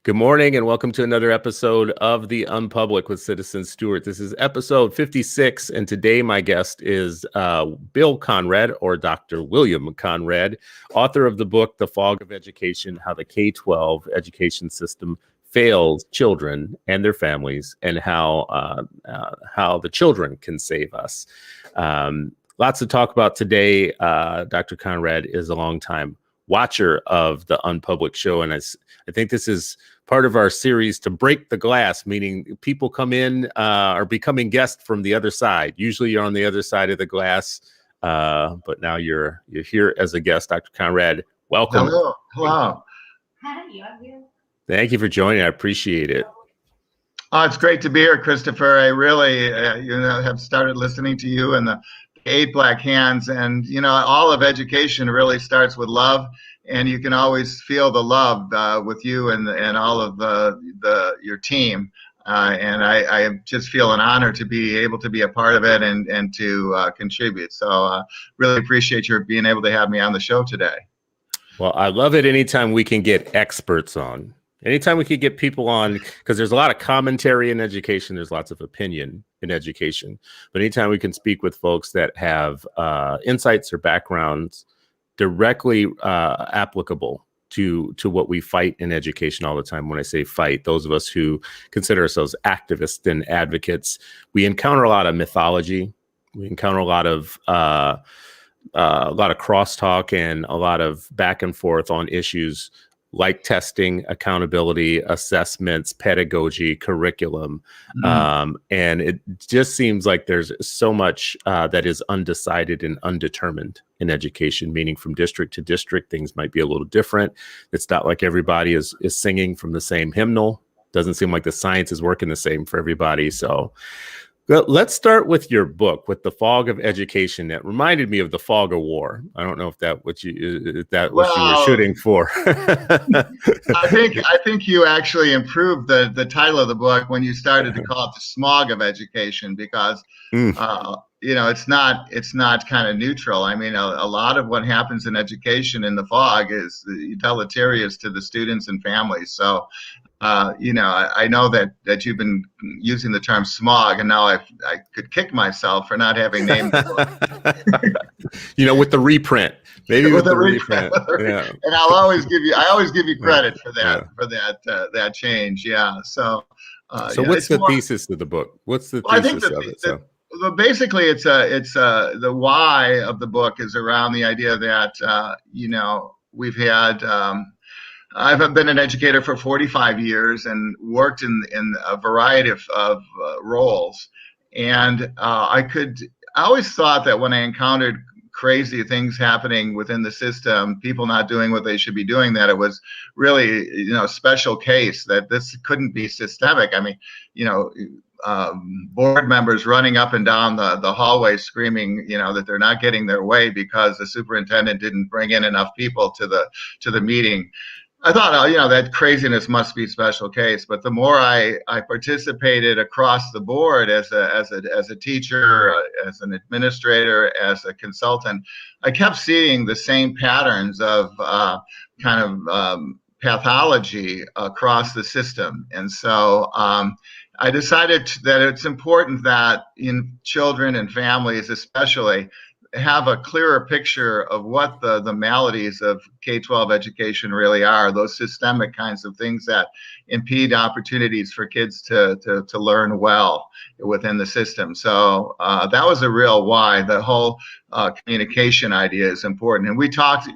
Good morning and welcome to another episode of The Unpublic with Citizen Stewart. This is episode 56, and today my guest is Bill Conrad, or Dr. William Conrad, author of the book, The Fog of Education, How the K-12 Education System Fails Children and Their Families, and how the children can save us. Lots to talk about today. Dr. Conrad is a longtime watcher of the Unpublic show, and I think this is part of our series to break the glass, meaning people come in are becoming guests from the other side. Usually you're on the other side of the glass, but now you're here as a guest. Dr. Conrad, welcome. Hello. Thank you for joining. I appreciate it. Oh, it's great to be here, Christopher. I really, have started listening to you and the 8 Black Hands, and all of education really starts with love. And you can always feel the love with you and all of your team. And I just feel an honor to be able to be a part of it and to contribute. So really appreciate your being able to have me on the show today. Well, I love it anytime we can get experts on. Anytime we can get people on, because there's a lot of commentary in education, there's lots of opinion in education. But anytime we can speak with folks that have insights or backgrounds directly applicable to what we fight in education all the time. When I say fight, those of us who consider ourselves activists and advocates, we encounter a lot of mythology. We encounter a lot of crosstalk and a lot of back and forth on issues like testing, accountability, assessments, pedagogy, curriculum. And it just seems like there's so much that is undecided and undetermined in education, meaning from district to district, things might be a little different. It's not like everybody is singing from the same hymnal. Doesn't seem like the science is working the same for everybody. So let's start with your book, with The Fog of Education. That reminded me of The Fog of War. I don't know if what you were shooting for. I think you actually improved the title of the book when you started to call it The Smog of Education, because it's not kind of neutral. I mean, a lot of what happens in education in the fog is deleterious to the students and families. So I know that you've been using the term smog, and now I could kick myself for not having named the book. With the reprint, maybe with the reprint. Yeah. And I always give you credit for that change. Yeah. So what's the thesis of the book? What's the thesis of it? Well, basically, it's the why of the book is around the idea that we've had. I've been an educator for 45 years and worked in a variety of roles. And I always thought that when I encountered crazy things happening within the system, people not doing what they should be doing, that it was really, a special case, that this couldn't be systemic. I mean, board members running up and down the hallway screaming, that they're not getting their way because the superintendent didn't bring in enough people to the meeting. I thought, that craziness must be a special case. But the more I participated across the board as a teacher, as an administrator, as a consultant, I kept seeing the same patterns of pathology across the system. And so I decided that it's important that in children and families especially, have a clearer picture of what the maladies of K-12 education really are, those systemic kinds of things that impede opportunities for kids to learn well within the system. So that was a real why. The whole communication idea is important. And we talked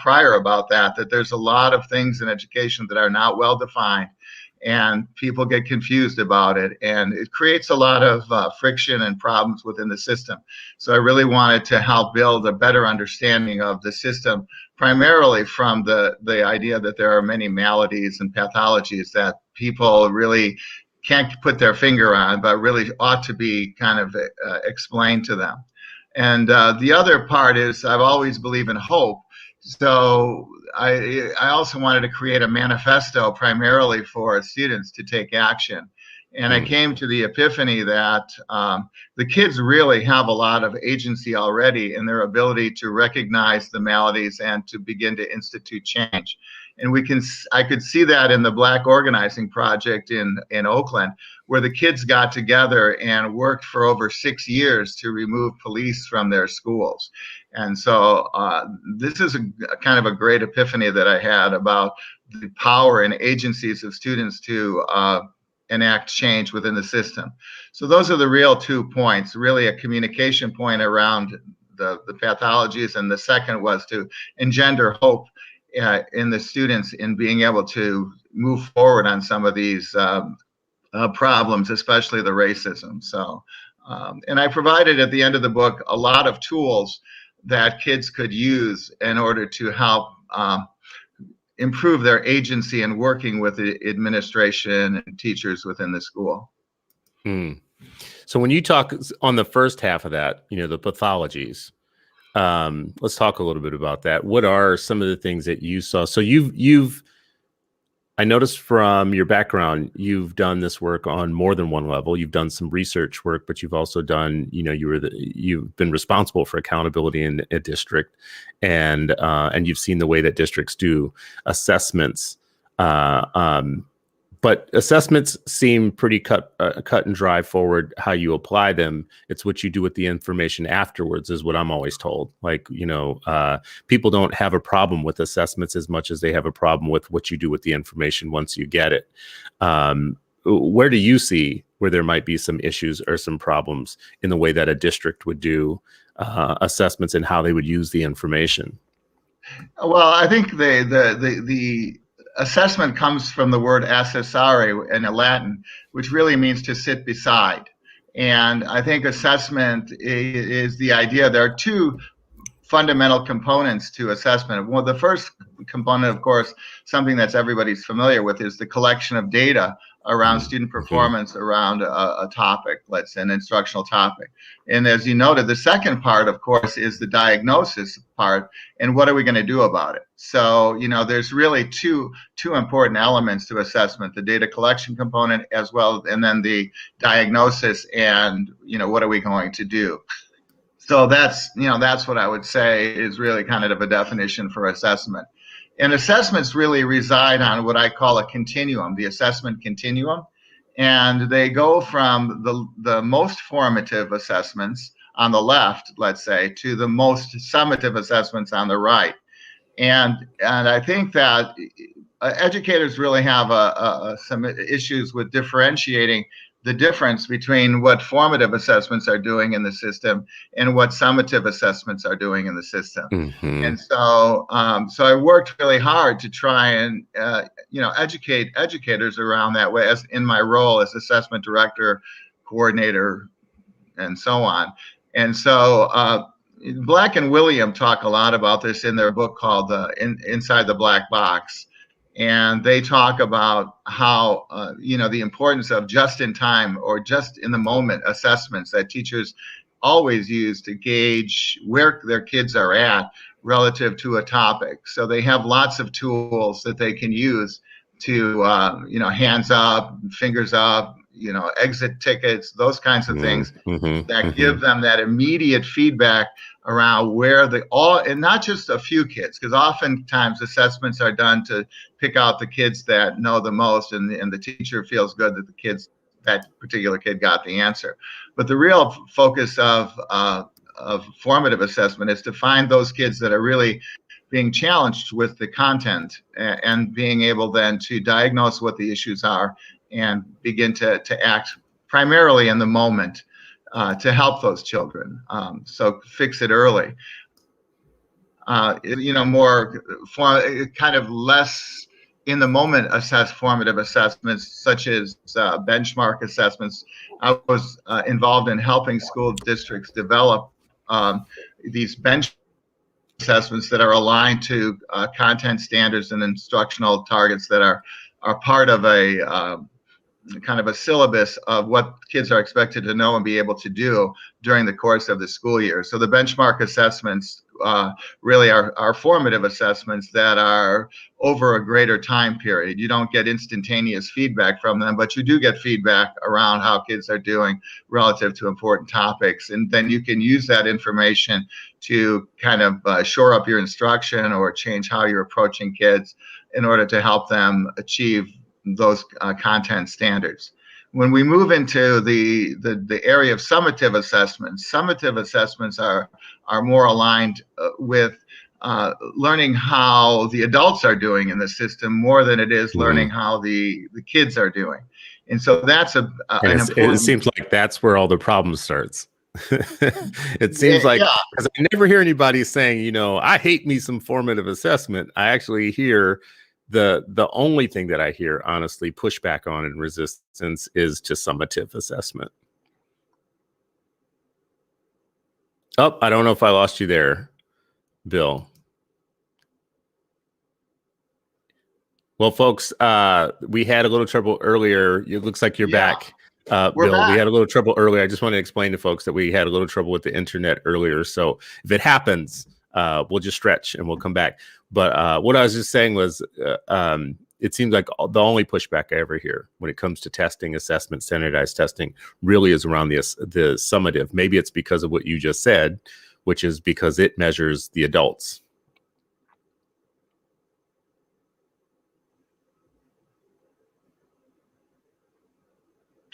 prior about that there's a lot of things in education that are not well defined, and people get confused about it, and it creates a lot of friction and problems within the system. So I really wanted to help build a better understanding of the system, primarily from the idea that there are many maladies and pathologies that people really can't put their finger on, but really ought to be kind of explained to them. And the other part is I've always believed in hope. So I also wanted to create a manifesto primarily for students to take action. And I came to the epiphany that the kids really have a lot of agency already in their ability to recognize the maladies and to begin to institute change. And I could see that in the Black Organizing Project in Oakland, where the kids got together and worked for over 6 years to remove police from their schools. And so this is a kind of a great epiphany that I had about the power and agencies of students to enact change within the system. So those are the real 2 points, really a communication point around the pathologies, and the second was to engender hope in the students in being able to move forward on some of these problems, especially the racism. So, and I provided at the end of the book a lot of tools that kids could use in order to help improve their agency in working with the administration and teachers within the school. So when you talk on the first half of that, the pathologies, let's talk a little bit about that. What are some of the things that you saw? So I noticed from your background, you've done this work on more than one level. You've done some research work, but you've also done, you've been responsible for accountability in a district, and you've seen the way that districts do assessments. But assessments seem pretty cut and dry forward. How you apply them, it's what you do with the information afterwards, is what I'm always told. Like, people don't have a problem with assessments as much as they have a problem with what you do with the information once you get it. Where do you see where there might be some issues or some problems in the way that a district would do assessments and how they would use the information? Well, I think the assessment comes from the word assessare in Latin, which really means to sit beside. And I think assessment is the idea. There are 2 fundamental components to assessment. Well, the first component, of course, something that's everybody's familiar with, is the collection of data around student performance around a topic, let's say an instructional topic. And as you noted, the second part, of course, is the diagnosis part, and what are we going to do about it? So, there's really two important elements to assessment: the data collection component, as well, and then the diagnosis, and what are we going to do? So that's what I would say is really kind of a definition for assessment. And assessments really reside on what I call a continuum, the assessment continuum. And they go from the most formative assessments on the left, let's say, to the most summative assessments on the right. And I think that educators really have some issues with differentiating the difference between what formative assessments are doing in the system and what summative assessments are doing in the system. And so I worked really hard to try and educate educators around that way, as in my role as assessment director, coordinator, and so on. And so Black and William talk a lot about this in their book called Inside the Black Box. And they talk about how, the importance of just-in-time or just-in-the-moment assessments that teachers always use to gauge where their kids are at relative to a topic. So they have lots of tools that they can use to, hands up, fingers up, exit tickets, those kinds of things that give them that immediate feedback around where and not just a few kids, because oftentimes assessments are done to pick out the kids that know the most, and the teacher feels good that that particular kid got the answer. But the real focus of formative assessment is to find those kids that are really being challenged with the content and being able then to diagnose what the issues are and begin to act primarily in the moment to help those children. So fix it early. More kind of less in the moment formative assessments, such as benchmark assessments. I was involved in helping school districts develop these benchmark assessments that are aligned to content standards and instructional targets that are part of a kind of a syllabus of what kids are expected to know and be able to do during the course of the school year. So the benchmark assessments really are formative assessments that are over a greater time period. You don't get instantaneous feedback from them, but you do get feedback around how kids are doing relative to important topics. And then you can use that information to kind of shore up your instruction or change how you're approaching kids in order to help them achieve those content standards. When we move into the area of summative assessments are more aligned with learning how the adults are doing in the system more than it is learning how the kids are doing. And so that's an important... It seems like that's where all the problem starts. It seems like, because I never hear anybody saying, you know, I hate me some formative assessment. I actually hear the only thing that I hear, honestly, pushback on and resistance is to summative assessment. Oh, I don't know if I lost you there, Bill. Well, folks, we had a little trouble earlier. It looks like you're back. Bill, we had a little trouble earlier. I just want to explain to folks that we had a little trouble with the internet earlier. So if it happens, we'll just stretch and we'll come back. But what I was just saying was it seems like the only pushback I ever hear when it comes to testing, assessment, standardized testing really is around the summative. Maybe it's because of what you just said, which is because it measures the adults.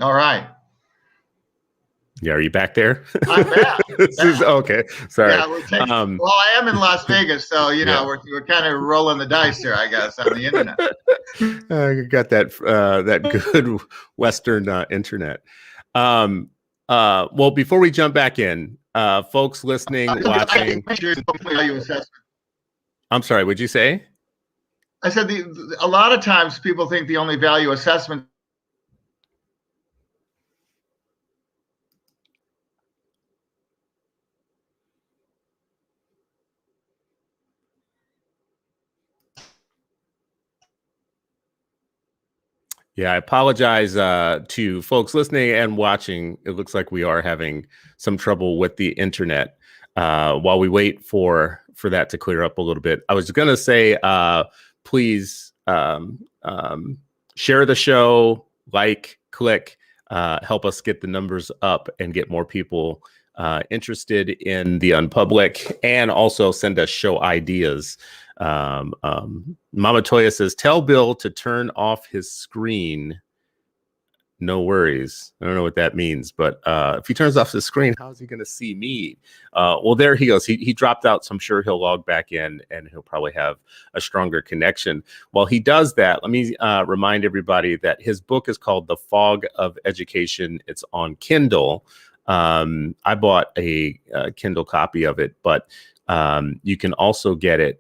All right. Yeah, are you back there? I'm back. Okay. Sorry. Yeah, well, I am in Las Vegas, so you know we're kind of rolling the dice here, I guess, on the internet. You got that good Western internet. Well, before we jump back in, folks listening, watching. I'm sorry. What'd you say? I said a lot of times people think the only value assessment. Yeah, I apologize to folks listening and watching. It looks like we are having some trouble with the internet. While we wait for that to clear up a little bit, I was going to say, please share the show, click, help us get the numbers up and get more people interested in the Unpublic, and also send us show ideas. Mama Toya says, tell Bill to turn off his screen. No worries. I don't know what that means, but if he turns off the screen, how is he going to see me? Well, there he goes. He dropped out, so I'm sure he'll log back in and he'll probably have a stronger connection. While he does that, let me remind everybody that his book is called The Fog of Education. It's on Kindle. I bought a Kindle copy of it, but you can also get it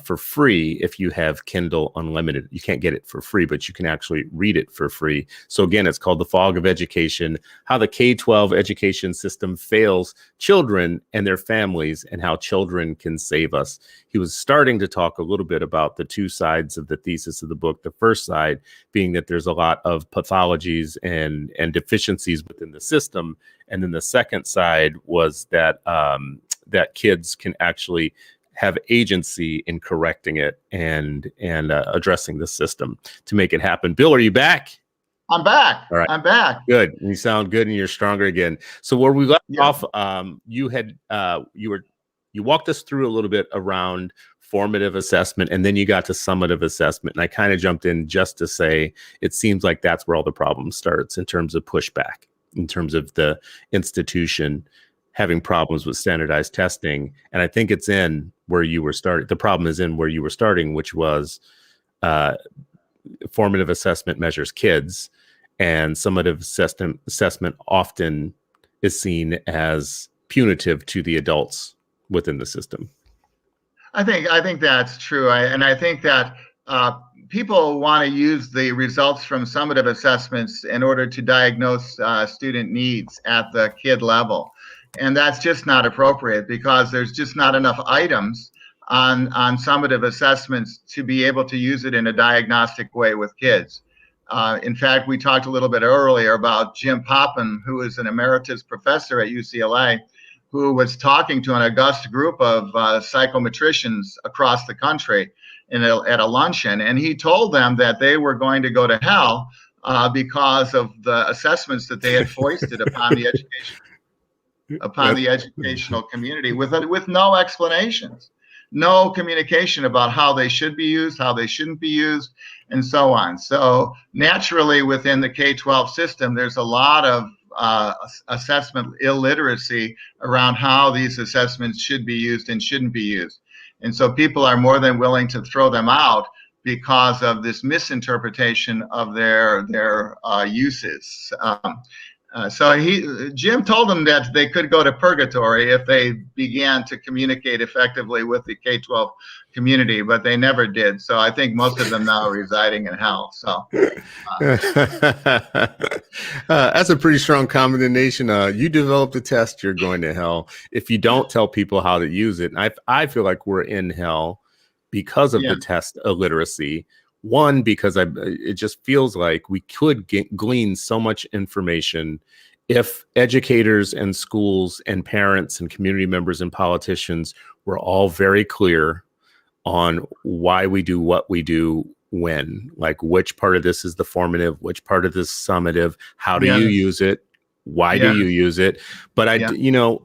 for free if you have Kindle Unlimited. You can't get it for free, but you can actually read it for free. So again, it's called The Fog of Education, How the K-12 Education System Fails Children and Their Families, and How Children Can Save Us. He was starting to talk a little bit about the two sides of the thesis of the book. The first side being that there's a lot of pathologies and deficiencies within the system. And then the second side was that that kids can actually have agency in correcting it and addressing the system to make it happen. Bill, are you back? I'm back. All right. I'm back. Good. You sound good and you're stronger again. So where we left off, you walked us through a little bit around formative assessment, and then you got to summative assessment. And I kind of jumped in just to say, it seems like that's where all the problem starts in terms of pushback, in terms of the institution having problems with standardized testing. And I think it's in where you were starting. The problem is in where you were starting, which was formative assessment measures kids, and summative assessment often is seen as punitive to the adults within the system. I think that's true. I think that people want to use the results from summative assessments in order to diagnose student needs at the kid level. And that's just not appropriate, because there's just not enough items on summative assessments to be able to use it in a diagnostic way with kids. In fact, we talked a little bit earlier about Jim Popham, who is an emeritus professor at UCLA, who was talking to an august group of psychometricians across the country at a luncheon, and he told them that they were going to go to hell because of the assessments that they had foisted upon the educational community with no explanations, no communication about how they should be used, how they shouldn't be used, and so on. So naturally, within the K-12 system, there's a lot of assessment illiteracy around how these assessments should be used and shouldn't be used. And so people are more than willing to throw them out because of this misinterpretation of their uses. So Jim told them that they could go to purgatory if they began to communicate effectively with the K-12 community, but they never did. So I think most of them now are residing in hell. So that's a pretty strong combination. You developed a test, you're going to hell. If you don't tell people how to use it, I feel like we're in hell because of the test illiteracy. One, because it just feels like we could glean so much information if educators and schools and parents and community members and politicians were all very clear on why we do what we do when, like which part of this is the formative, which part of this is summative, how do you use it, why do you use it. But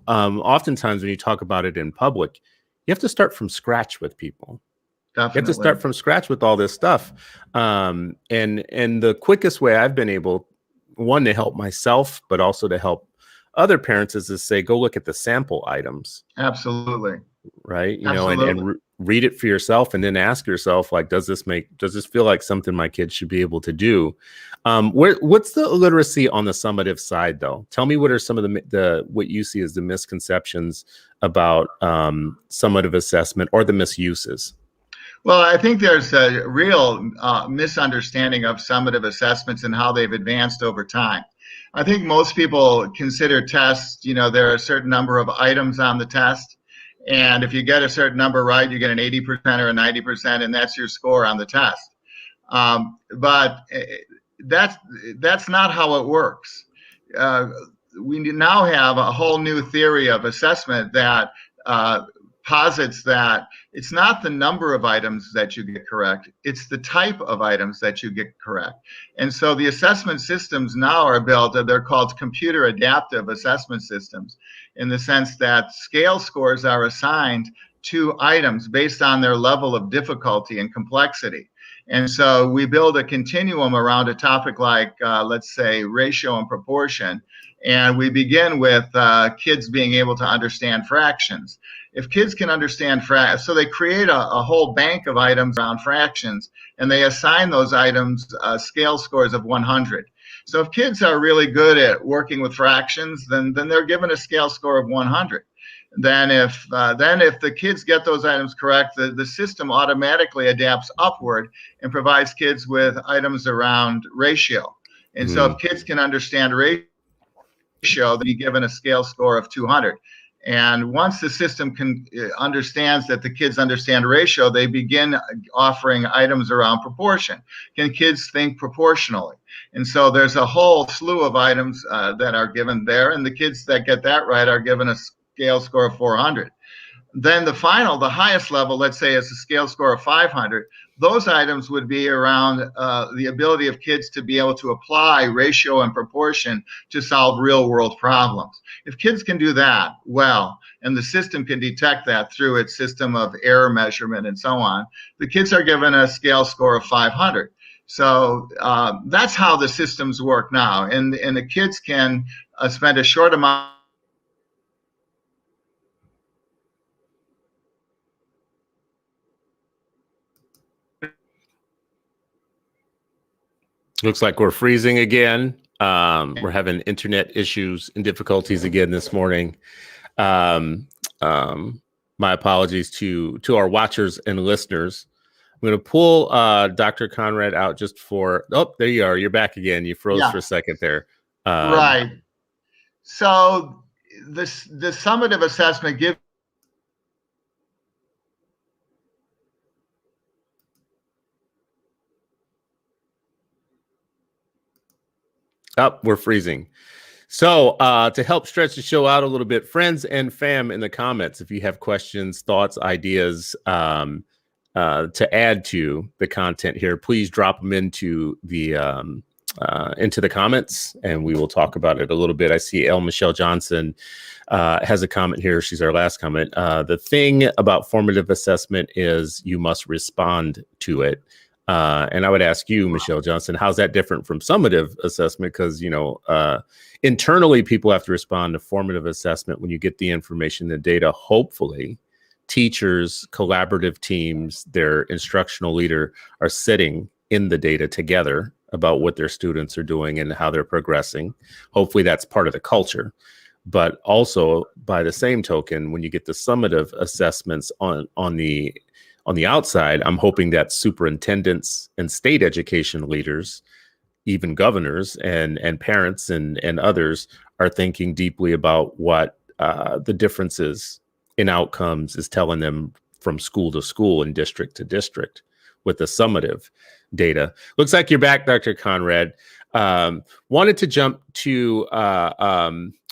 oftentimes when you talk about it in public, you have to start from scratch with people. Definitely. You have to start from scratch with all this stuff. And the quickest way I've been able, one, to help myself, but also to help other parents is to say, go look at the sample items. Absolutely. Right. And read it for yourself and then ask yourself, like, does this feel like something my kids should be able to do? What's the illiteracy on the summative side, though? Tell me what are some of the what you see as the misconceptions about summative assessment or the misuses? Well, I think there's a real misunderstanding of summative assessments and how they've advanced over time. I think most people consider tests, there are a certain number of items on the test. And if you get a certain number right, you get an 80% or a 90%, and that's your score on the test. But that's not how it works. We now have a whole new theory of assessment that posits that it's not the number of items that you get correct, it's the type of items that you get correct. And so the assessment systems now are built, they're called computer adaptive assessment systems, in the sense that scale scores are assigned to items based on their level of difficulty and complexity. And so we build a continuum around a topic like, let's say, ratio and proportion. And we begin with kids being able to understand fractions. If kids can understand fractions, so they create a whole bank of items around fractions, and they assign those items scale scores of 100. So if kids are really good at working with fractions, then they're given a scale score of 100. Then if the kids get those items correct, the system automatically adapts upward and provides kids with items around ratio. And so if kids can understand ratio, then you're given a scale score of 200. And once the system understands that the kids understand ratio, they begin offering items around proportion. Can kids think proportionally? And so there's a whole slew of items that are given there, and the kids that get that right are given a scale score of 400. Then the highest level, let's say, is a scale score of 500. Those items would be around the ability of kids to be able to apply ratio and proportion to solve real world problems. If kids can do that well, and the system can detect that through its system of error measurement and so on, the kids are given a scale score of 500. So that's how the systems work now. And the kids can spend a short amount. Looks like we're freezing again. We're having internet issues and difficulties again this morning. My apologies to our watchers and listeners. I'm going to pull Dr. Conrad out just for, oh, there you are. You're back again. You froze for a second there. Right. So the summative assessment gives. Oh, we're freezing. So to help stretch the show out a little bit, friends and fam in the comments, if you have questions, thoughts, ideas to add to the content here, please drop them into the comments, and we will talk about it a little bit. I see L. Michelle Johnson has a comment here. She's our last comment. The thing about formative assessment is you must respond to it. And I would ask you, Michelle Johnson, how's that different from summative assessment? Because, internally, people have to respond to formative assessment when you get the information, the data. Hopefully, teachers, collaborative teams, their instructional leader are sitting in the data together about what their students are doing and how they're progressing. Hopefully, that's part of the culture. But also, by the same token, when you get the summative assessments on the outside, I'm hoping that superintendents and state education leaders, even governors and parents and others, are thinking deeply about what the differences in outcomes is telling them from school to school and district to district with the summative data. Looks like you're back, Dr. Conrad. Wanted to jump to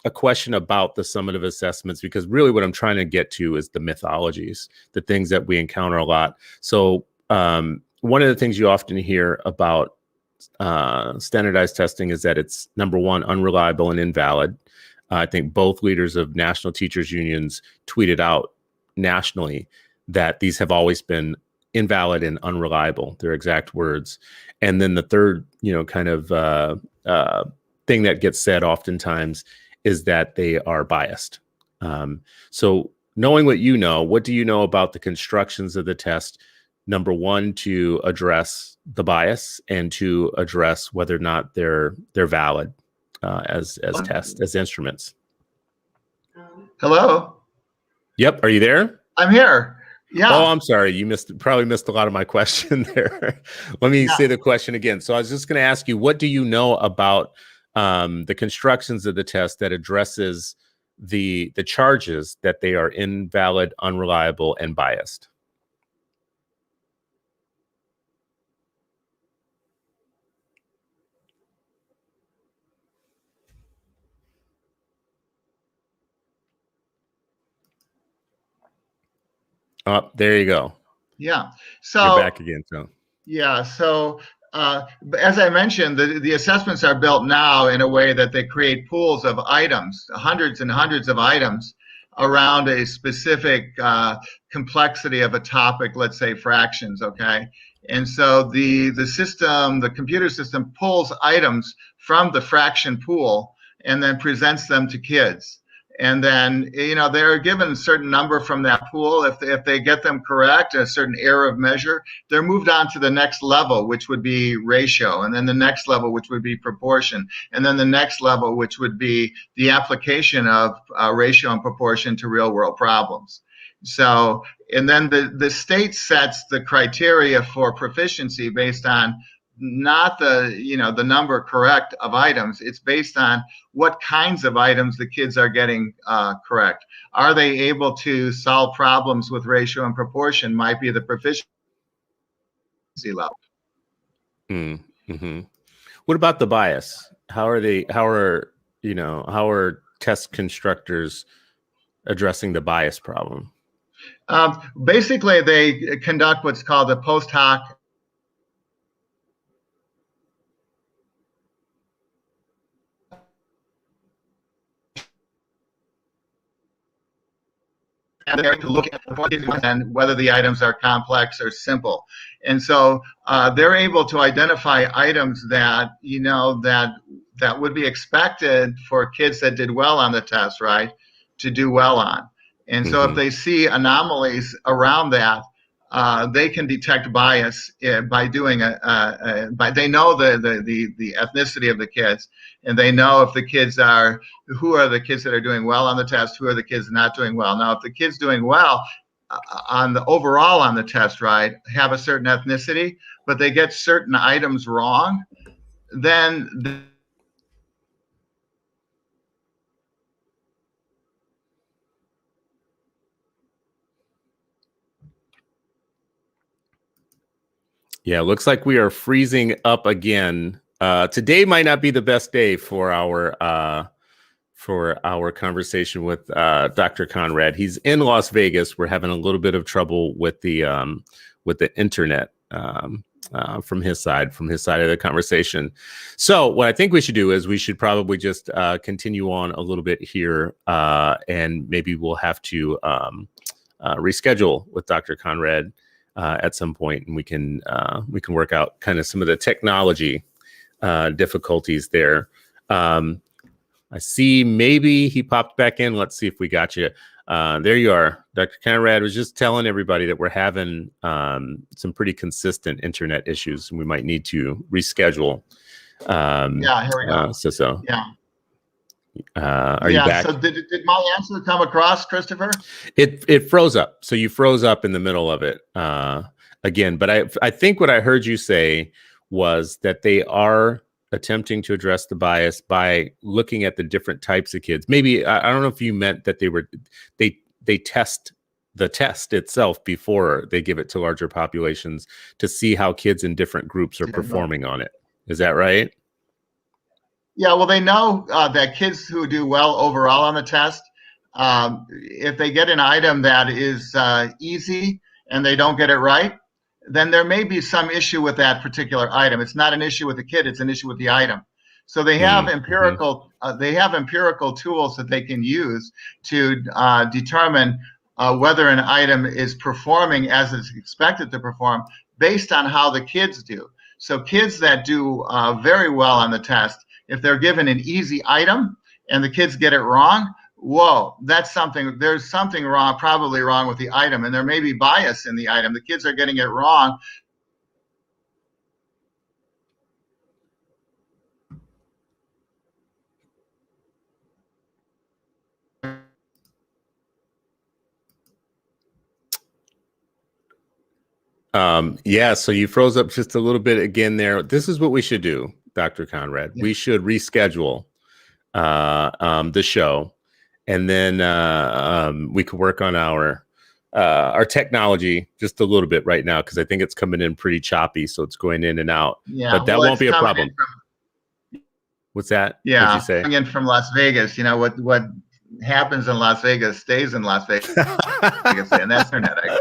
a question about the summative assessments, because really what I'm trying to get to is the mythologies, the things that we encounter a lot. So one of the things you often hear about standardized testing is that it's, number one, unreliable and invalid. I think both leaders of national teachers unions tweeted out nationally that these have always been invalid and unreliable, their exact words. And then the third, kind of thing that gets said oftentimes is that they are biased. So knowing what you know, what do you know about the constructions of the test? Number one, to address the bias, and to address whether or not they're valid as tests, as instruments. Hello. Yep. Are you there? I'm here. Yeah. Oh, I'm sorry. You probably missed a lot of my question there. Let me say the question again. So I was just going to ask you, what do you know about the constructions of the test that addresses the charges that they are invalid, unreliable, and biased? Oh, there you go. Yeah. So you're back again. So yeah. So as I mentioned, the assessments are built now in a way that they create pools of items, hundreds and hundreds of items around a specific complexity of a topic, let's say fractions, okay? And so the system, the computer system, pulls items from the fraction pool and then presents them to kids. And then, they're given a certain number from that pool. If they get them correct, a certain error of measure, they're moved on to the next level, which would be ratio, and then the next level, which would be proportion, and then the next level, which would be the application of ratio and proportion to real world problems. So, and then the state sets the criteria for proficiency based on not the number correct of items. It's based on what kinds of items the kids are getting correct. Are they able to solve problems with ratio and proportion? Might be the proficiency level. Mm-hmm. What about the bias? How are test constructors addressing the bias problem? Basically, they conduct what's called a post hoc to look at and whether the items are complex or simple. And so they're able to identify items that, that would be expected for kids that did well on the test, right, to do well on. And so if they see anomalies around that, they can detect bias by doing they know the ethnicity of the kids, and they know if the kids who are the kids that are doing well on the test, who are the kids not doing well. Now, if the kids doing well on the overall on the test, right, have a certain ethnicity, but they get certain items wrong, then yeah, looks like we are freezing up again. Today might not be the best day for our for our conversation with Dr. Conrad. He's in Las Vegas. We're having a little bit of trouble with the internet from his side of the conversation. So what I think we should do is we should probably just continue on a little bit here, and maybe we'll have to reschedule with Dr. Conrad at some point, and we can work out kind of some of the technology difficulties there. I see maybe he popped back in. Let's see if we got you. There you are. Dr. Conrad was just telling everybody that we're having some pretty consistent internet issues, and we might need to reschedule. Yeah, here we go. Yeah. Yeah. Are you back? So did my answer come across, Christopher? It froze up. So you froze up in the middle of it again. But I think what I heard you say was that they are attempting to address the bias by looking at the different types of kids. Maybe I don't know if you meant that they test the test itself before they give it to larger populations to see how kids in different groups are performing on it. Is that right? Yeah, well, they know that kids who do well overall on the test, if they get an item that is easy and they don't get it right, then there may be some issue with that particular item. It's not an issue with the kid; it's an issue with the item. So they have empirical tools that they can use to determine whether an item is performing as it's expected to perform based on how the kids do. So kids that do very well on the test, if they're given an easy item and the kids get it wrong, whoa, there's something wrong, probably wrong with the item, and there may be bias in the item. The kids are getting it wrong. Yeah, so you froze up just a little bit again there. This is what we should do, Dr. Conrad. Yeah. We should reschedule the show, and then we could work on our technology just a little bit right now, because I think it's coming in pretty choppy, so it's going in and out. Yeah, but that won't be a problem. What's that? Yeah, what'd you say? Coming in from Las Vegas, you know what happens in Las Vegas stays in Las Vegas, and that's internet.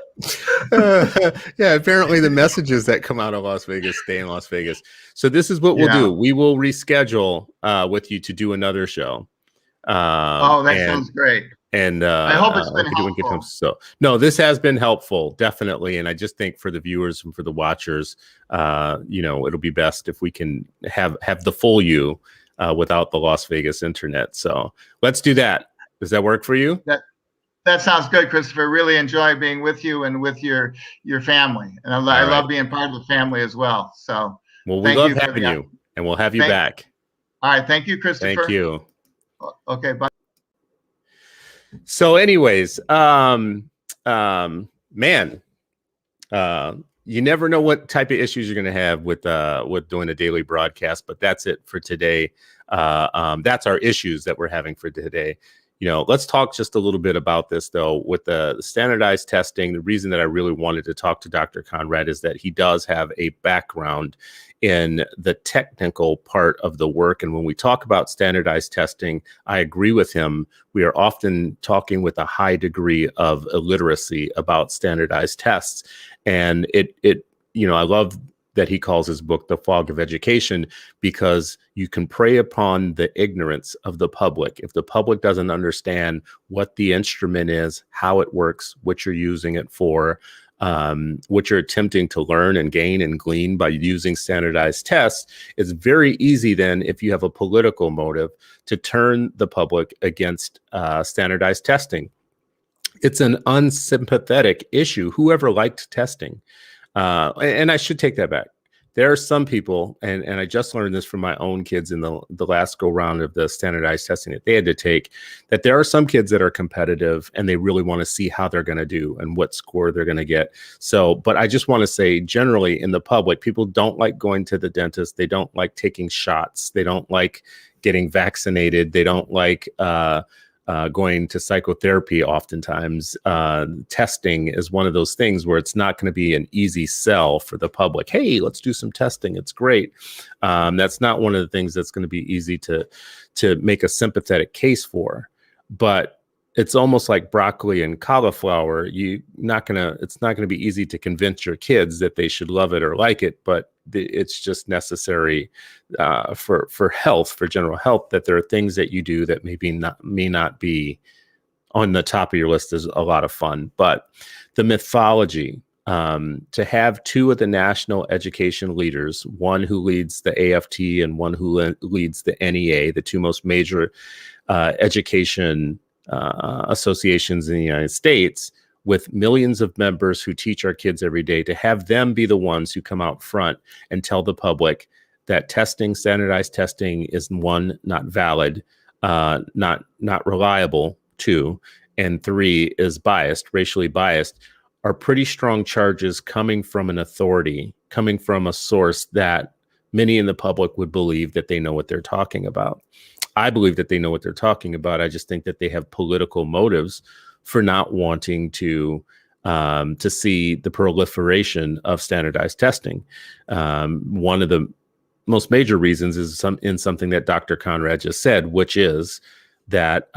Yeah, apparently the messages that come out of Las Vegas stay in Las Vegas. So this is what we'll do. We will reschedule with you to do another show. That sounds great. And I hope it's been helpful. So no, this has been helpful, definitely. And I just think for the viewers and for the watchers, it'll be best if we can have the full you without the Las Vegas internet. So let's do that. Does that work for you? That sounds good, Christopher. Really enjoy being with you and with your family. And I love being part of the family as well. So we love having you, and we'll have you back. All right. Thank you, Christopher. Thank you. Okay, bye. So anyways, man, you never know what type of issues you're going to have with doing a daily broadcast, but that's it for today. That's our issues that we're having for today. Let's talk just a little bit about this, though, with the standardized testing. The reason that I really wanted to talk to Dr. Conrad is that he does have a background in the technical part of the work. And when we talk about standardized testing, I agree with him. We are often talking with a high degree of illiteracy about standardized tests. And I love that he calls his book The Fog of Education, because you can prey upon the ignorance of the public. If the public doesn't understand what the instrument is, how it works, what you're using it for, what you're attempting to learn and gain and glean by using standardized tests, it's very easy then, if you have a political motive, to turn the public against standardized testing. It's an unsympathetic issue. Whoever liked testing? And I should take that back. There are some people, and I just learned this from my own kids in the last go round of the standardized testing that they had to take, that there are some kids that are competitive and they really want to see how they're going to do and what score they're going to get. So, but I just want to say, generally in the public, people don't like going to the dentist. They don't like taking shots. They don't like getting vaccinated. They don't like going to psychotherapy oftentimes. Testing is one of those things where it's not going to be an easy sell for the public. Hey, let's do some testing. It's great. That's not one of the things that's going to be easy to make a sympathetic case for. But it's almost like broccoli and cauliflower. It's not gonna be easy to convince your kids that they should love it or like it, but it's just necessary for health, for general health, that there are things that you do that may not be on the top of your list is a lot of fun. But the mythology, to have two of the national education leaders, one who leads the AFT and one who leads the NEA, the two most major education associations in the United States, with millions of members who teach our kids every day, to have them be the ones who come out front and tell the public that standardized testing is, one, not valid, not reliable, two, and three, is biased, racially biased, are pretty strong charges coming from an authority, coming from a source that many in the public would believe that they know what they're talking about. I believe that they know what they're talking about. I just think that they have political motives for not wanting to see the proliferation of standardized testing. One of the most major reasons is something that Dr. Conrad just said, which is that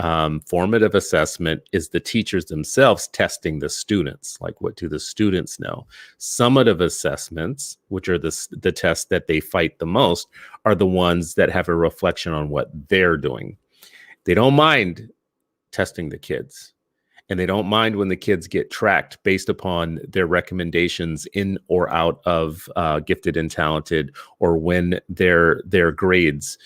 formative assessment is the teachers themselves testing the students. Like, what do the students know? Summative assessments, which are the tests that they fight the most, are the ones that have a reflection on what they're doing. They don't mind testing the kids, and they don't mind when the kids get tracked based upon their recommendations in or out of gifted and talented, or when their grades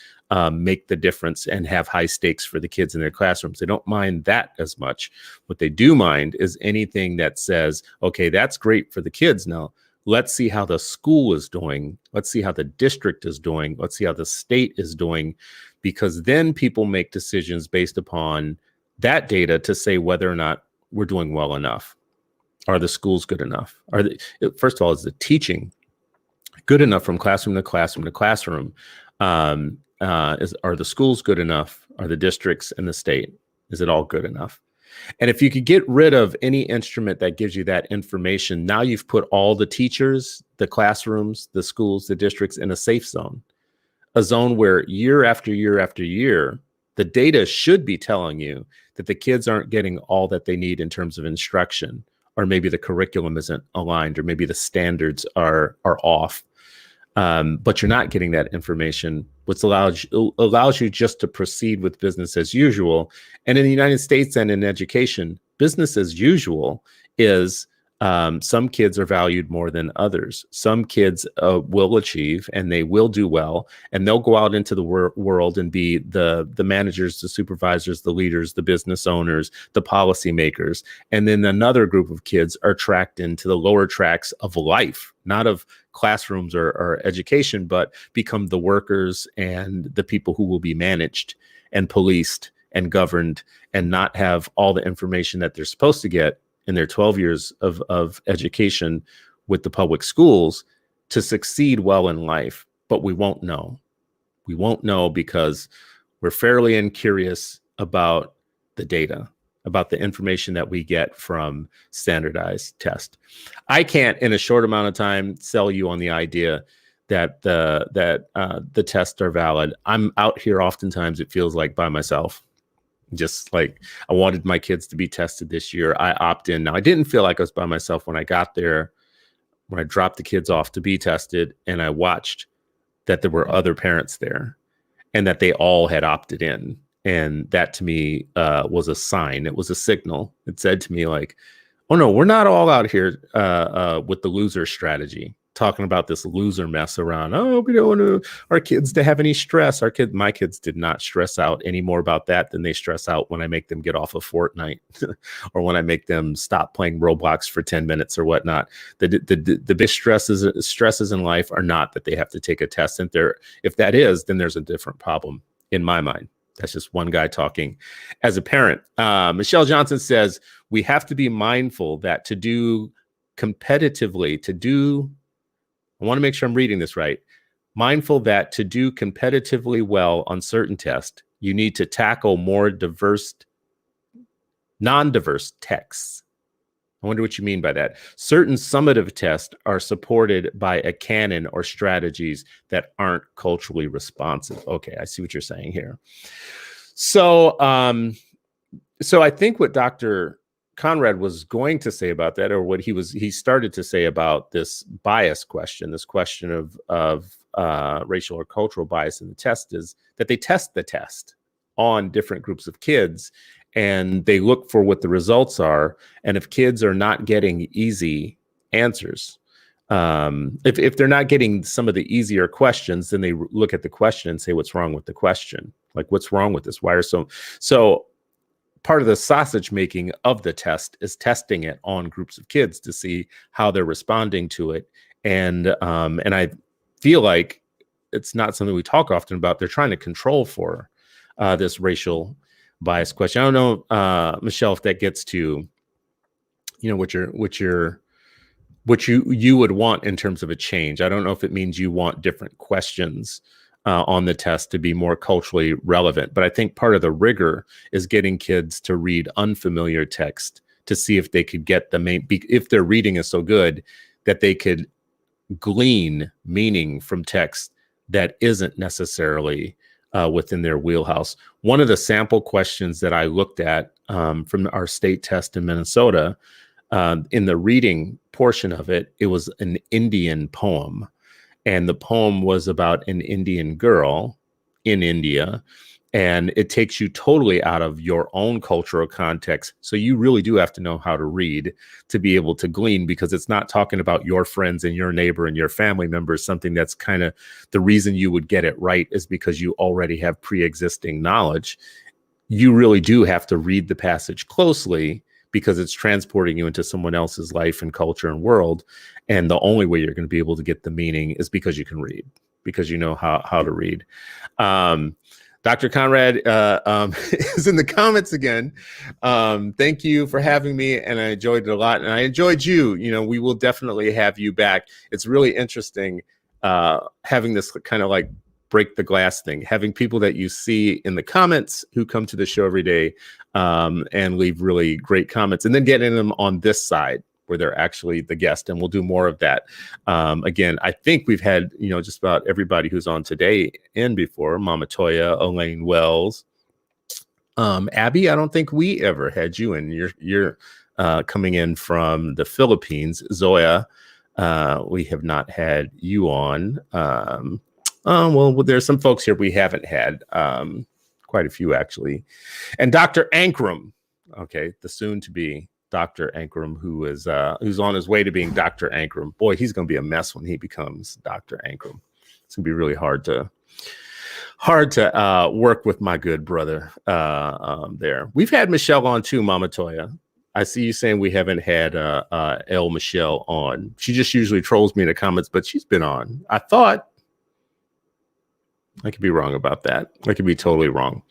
make the difference and have high stakes for the kids in their classrooms. They don't mind that as much. What they do mind is anything that says, okay, that's great for the kids. Now, let's see how the school is doing. Let's see how the district is doing. Let's see how the state is doing, because then people make decisions based upon that data to say whether or not we're doing well enough. Are the schools good enough? First of all, is the teaching good enough from classroom to classroom to classroom? Are the schools good enough? Are the districts and the state? Is it all good enough? And if you could get rid of any instrument that gives you that information, now you've put all the teachers, the classrooms, the schools, the districts in a safe zone, a zone where year after year after year, the data should be telling you that the kids aren't getting all that they need in terms of instruction, or maybe the curriculum isn't aligned, or maybe the standards are off. But you're not getting that information, which allows you just to proceed with business as usual. And in the United States and in education, business as usual is some kids are valued more than others. Some kids will achieve, and they will do well, and they'll go out into the world and be the managers, the supervisors, the leaders, the business owners, the policymakers. And then another group of kids are tracked into the lower tracks of life, not of classrooms or education, but become the workers and the people who will be managed and policed and governed, and not have all the information that they're supposed to get in their 12 years of education with the public schools to succeed well in life. But we won't know. We won't know because we're fairly incurious about the data, about the information that we get from standardized tests. I can't, in a short amount of time, sell you on the idea that the tests are valid. I'm out here oftentimes, it feels like, by myself. Just like, I wanted my kids to be tested this year. I opt in. Now, I didn't feel like I was by myself when I got there, when I dropped the kids off to be tested, and I watched that there were other parents there and that they all had opted in. And that to me was a sign. It was a signal. It said to me, like, oh no, we're not all out here with the loser strategy, talking about this loser mess around. Oh, we don't want our kids to have any stress. My kids did not stress out any more about that than they stress out when I make them get off of Fortnite or when I make them stop playing Roblox for 10 minutes or whatnot. The big stresses in life are not that they have to take a test. And if that is, then there's a different problem in my mind. That's just one guy talking as a parent. Michelle Johnson says, we have to be mindful that to do competitively, I want to make sure I'm reading this right. Mindful that to do competitively well on certain tests, you need to tackle more diverse non-diverse texts. I wonder what you mean by that. Certain summative tests are supported by a canon or strategies that aren't culturally responsive. Okay, I see what you're saying here. So, so I think what Dr. Conrad was going to say about that, or what he started to say about this bias question, this question of racial or cultural bias in the test, is that they test the test on different groups of kids, and they look for what the results are. And if kids are not getting easy answers, if they're not getting some of the easier questions, then they look at the question and say, what's wrong with the question? Like, what's wrong with this? Why are so part of the sausage making of the test is testing it on groups of kids to see how they're responding to it. And I feel like it's not something we talk often about. They're trying to control for this racial bias question. I don't know, Michelle, if that gets to, what you would want in terms of a change. I don't know if it means you want different questions on the test to be more culturally relevant, but I think part of the rigor is getting kids to read unfamiliar text to see if they could get if their reading is so good that they could glean meaning from text that isn't necessarily within their wheelhouse. One of the sample questions that I looked at from our state test in Minnesota, in the reading portion of it, it was an Indian poem. And the poem was about an Indian girl in India. And it takes you totally out of your own cultural context. So you really do have to know how to read to be able to glean, because it's not talking about your friends and your neighbor and your family members. Something that's kind of the reason you would get it right is because you already have pre-existing knowledge. You really do have to read the passage closely, because it's transporting you into someone else's life and culture and world. And the only way you're going to be able to get the meaning is because you can read, because you know how to read. Dr. Conrad is in the comments again. Thank you for having me, and I enjoyed it a lot. And I enjoyed you. We will definitely have you back. It's really interesting having this kind of like break the glass thing, having people that you see in the comments who come to the show every day and leave really great comments, and then getting them on this side where they're actually the guest. And we'll do more of that. Again, I think we've had, just about everybody who's on today in before. Mama Toya, Elaine Wells, Abby, I don't think we ever had you in. You're coming in from the Philippines. Zoya, we have not had you on. Well, there's some folks here we haven't had, quite a few actually. And Dr. Ankrum, okay, the soon-to-be Dr. Ankrum, who's on his way to being Dr. Ankrum. Boy, he's going to be a mess when he becomes Dr. Ankrum. It's going to be really hard to work with my good brother there. We've had Michelle on too, Mama Toya. I see you saying we haven't had El Michelle on. She just usually trolls me in the comments, but she's been on. I thought. I could be wrong about that. I could be totally wrong.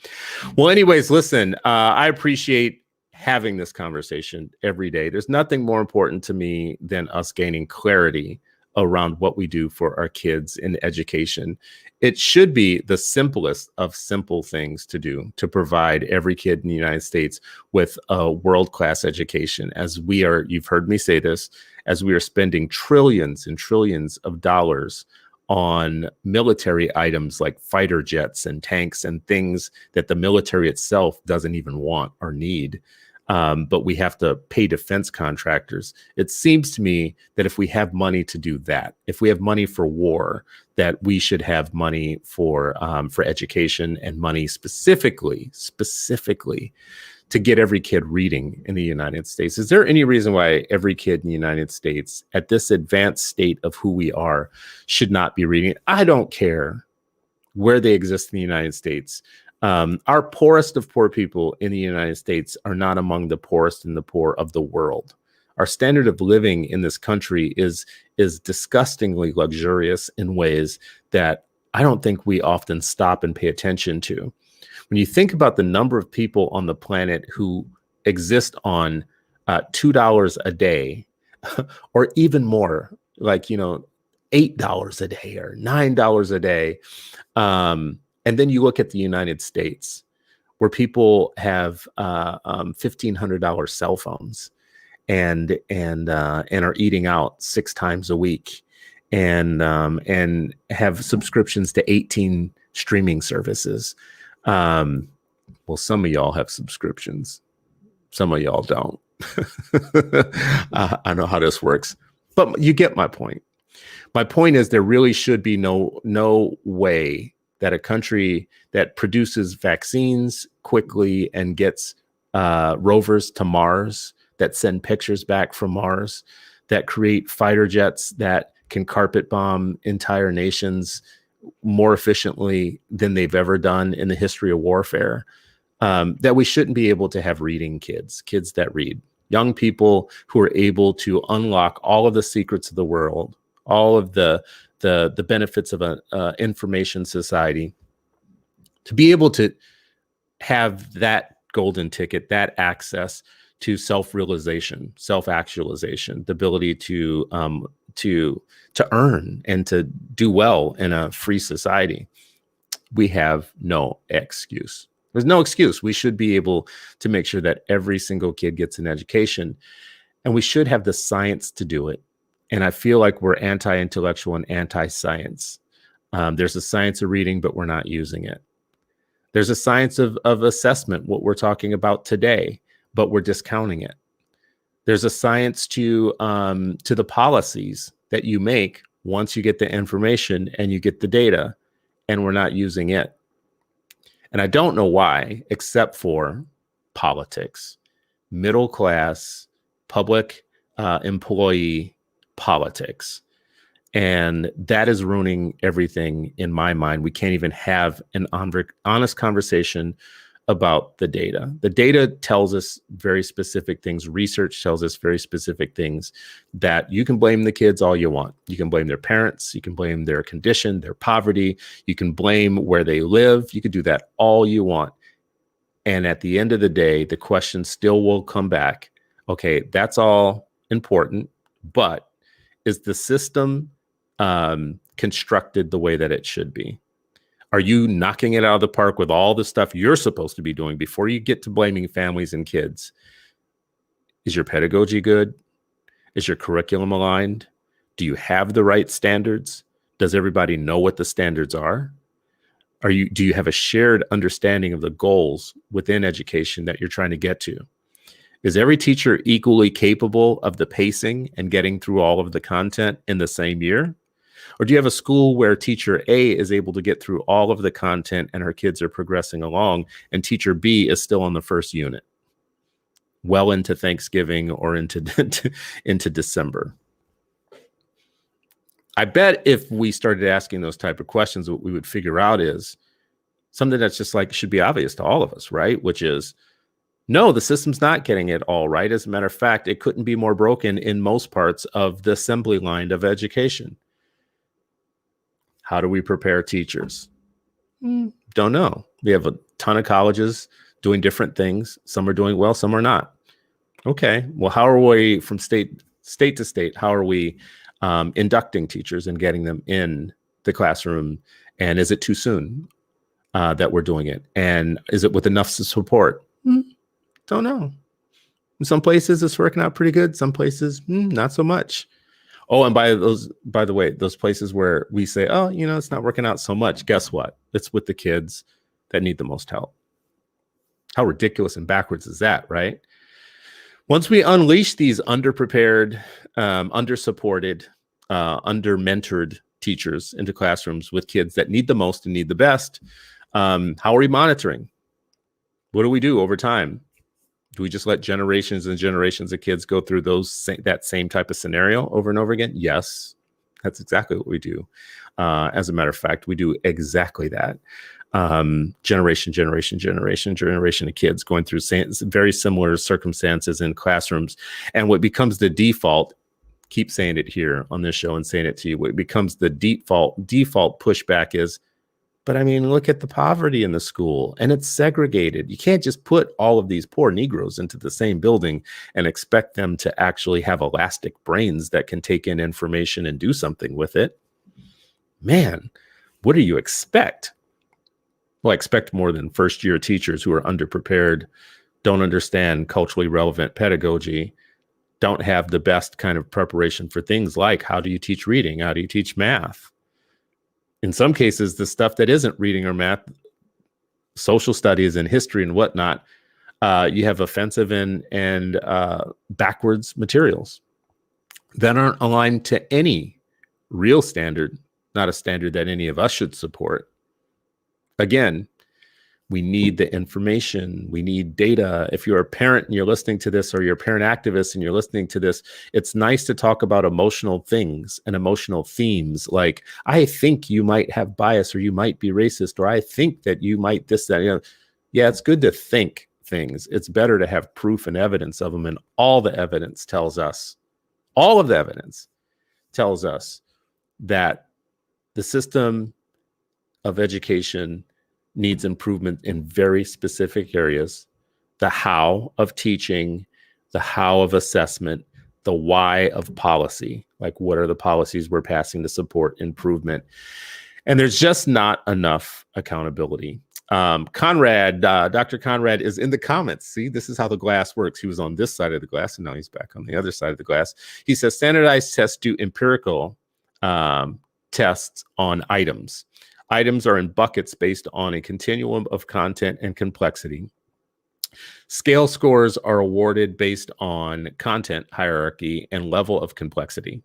Well, anyways, listen, I appreciate having this conversation every day. There's nothing more important to me than us gaining clarity around what we do for our kids in education. It should be the simplest of simple things to do, to provide every kid in the United States with a world-class education. As we are, you've heard me say this, as we are spending trillions and trillions of dollars on military items like fighter jets and tanks and things that the military itself doesn't even want or need. But we have to pay defense contractors. It seems to me that if we have money to do that, if we have money for war, that we should have money for education, and money specifically to get every kid reading in the United States. Is there any reason why every kid in the United States at this advanced state of who we are should not be reading? I don't care where they exist in the United States. Our poorest of poor people in the United States are not among the poorest and the poor of the world. Our standard of living in this country is disgustingly luxurious in ways that I don't think we often stop and pay attention to. When you think about the number of people on the planet who exist on $2 a day, or even more, like, $8 a day or $9 a day, and then you look at the United States, where people have $1,500 cell phones and are eating out 6 times a week and have subscriptions to 18 streaming services. Well, some of y'all have subscriptions. Some of y'all don't. I know how this works, but you get my point. My point is there really should be no way that a country that produces vaccines quickly and gets rovers to Mars, that send pictures back from Mars, that create fighter jets that can carpet bomb entire nations more efficiently than they've ever done in the history of warfare, that we shouldn't be able to have reading kids that read, young people who are able to unlock all of the secrets of the world, all of the benefits of an information society, to be able to have that golden ticket, that access to self-realization, self-actualization, the ability to earn and to do well in a free society. We have no excuse. There's no excuse. We should be able to make sure that every single kid gets an education, and we should have the science to do it. And I feel like we're anti-intellectual and anti-science. There's a science of reading, but we're not using it. There's a science of assessment, what we're talking about today, but we're discounting it. There's a science to the policies that you make once you get the information and you get the data, and we're not using it. And I don't know why, except for politics, middle class, public employee politics. And that is ruining everything in my mind. We can't even have an honest conversation about the data. The data tells us very specific things. Research tells us very specific things that you can blame the kids all you want. You can blame their parents. You can blame their condition, their poverty. You can blame where they live. You can do that all you want. And at the end of the day, the question still will come back. Okay, that's all important, but is the system constructed the way that it should be? Are you knocking it out of the park with all the stuff you're supposed to be doing before you get to blaming families and kids? Is your pedagogy good? Is your curriculum aligned? Do you have the right standards? Does everybody know what the standards are? Do you have a shared understanding of the goals within education that you're trying to get to? Is every teacher equally capable of the pacing and getting through all of the content in the same year? Or do you have a school where teacher A is able to get through all of the content and her kids are progressing along, and teacher B is still on the first unit, well into Thanksgiving or into December? I bet if we started asking those type of questions, what we would figure out is something that's just like should be obvious to all of us, right? Which is, no, the system's not getting it all right. As a matter of fact, it couldn't be more broken in most parts of the assembly line of education. How do we prepare teachers? Don't know. We have a ton of colleges doing different things. Some are doing well, some are not. Okay, well, how are we from state to state? How are we inducting teachers and getting them in the classroom? And is it too soon that we're doing it? And is it with enough support? Don't know. In some places it's working out pretty good. Some places not so much. Oh, and by the way, those places where we say, oh, it's not working out so much. Guess what? It's with the kids that need the most help. How ridiculous and backwards is that, right? Once we unleash these underprepared, undersupported, under-mentored teachers into classrooms with kids that need the most and need the best, how are we monitoring? What do we do over time? Do we just let generations and generations of kids go through that same type of scenario over and over again? Yes, that's exactly what we do. As a matter of fact, we do exactly that. Generation of kids going through very similar circumstances in classrooms. And what becomes the default, keep saying it here on this show and saying it to you, what becomes the default pushback is, but I mean, look at the poverty in the school and it's segregated. You can't just put all of these poor Negroes into the same building and expect them to actually have elastic brains that can take in information and do something with it. Man, what do you expect? Well, I expect more than first-year teachers who are underprepared, don't understand culturally relevant pedagogy, don't have the best kind of preparation for things like how do you teach reading? How do you teach math? In some cases, the stuff that isn't reading or math, social studies and history and whatnot, you have offensive and backwards materials that aren't aligned to any real standard, not a standard that any of us should support. Again, we need the information. We need data. If you're a parent and you're listening to this, or you're a parent activist and you're listening to this, it's nice to talk about emotional things and emotional themes. Like, I think you might have bias, or you might be racist, or I think that you might this, that, yeah, it's good to think things. It's better to have proof and evidence of them. And all the evidence tells us, all of the evidence tells us that the system of education needs improvement in very specific areas. The how of teaching, the how of assessment, the why of policy. Like, what are the policies we're passing to support improvement? And there's just not enough accountability. Conrad, Dr. Conrad is in the comments. See, this is how the glass works. He was on this side of the glass, and now he's back on the other side of the glass. He says, standardized tests do empirical tests on items. Items are in buckets based on a continuum of content and complexity. Scale scores are awarded based on content hierarchy and level of complexity.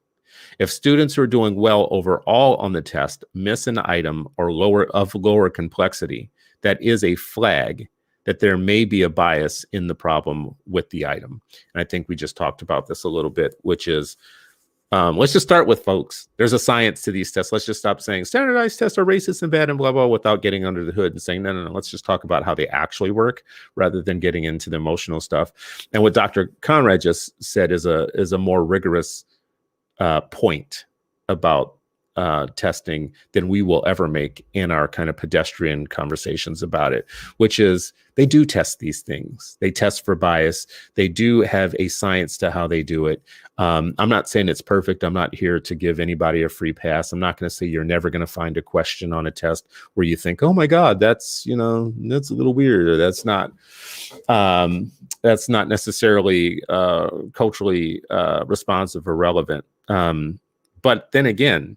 If students who are doing well overall on the test miss an item or lower complexity, that is a flag that there may be a bias in the problem with the item. And I think we just talked about this a little bit, which is, let's just start with, folks. There's a science to these tests. Let's just stop saying standardized tests are racist and bad and blah, blah, without getting under the hood and saying, no, let's just talk about how they actually work rather than getting into the emotional stuff. And what Dr. Conrad just said is a more rigorous point about testing than we will ever make in our kind of pedestrian conversations about it, which is they do test these things. They test for bias. They do have a science to how they do it. I'm not saying it's perfect. I'm not here to give anybody a free pass. I'm not going to say you're never going to find a question on a test where you think, oh my God, that's a little weird, or that's not necessarily culturally responsive or relevant. But then again,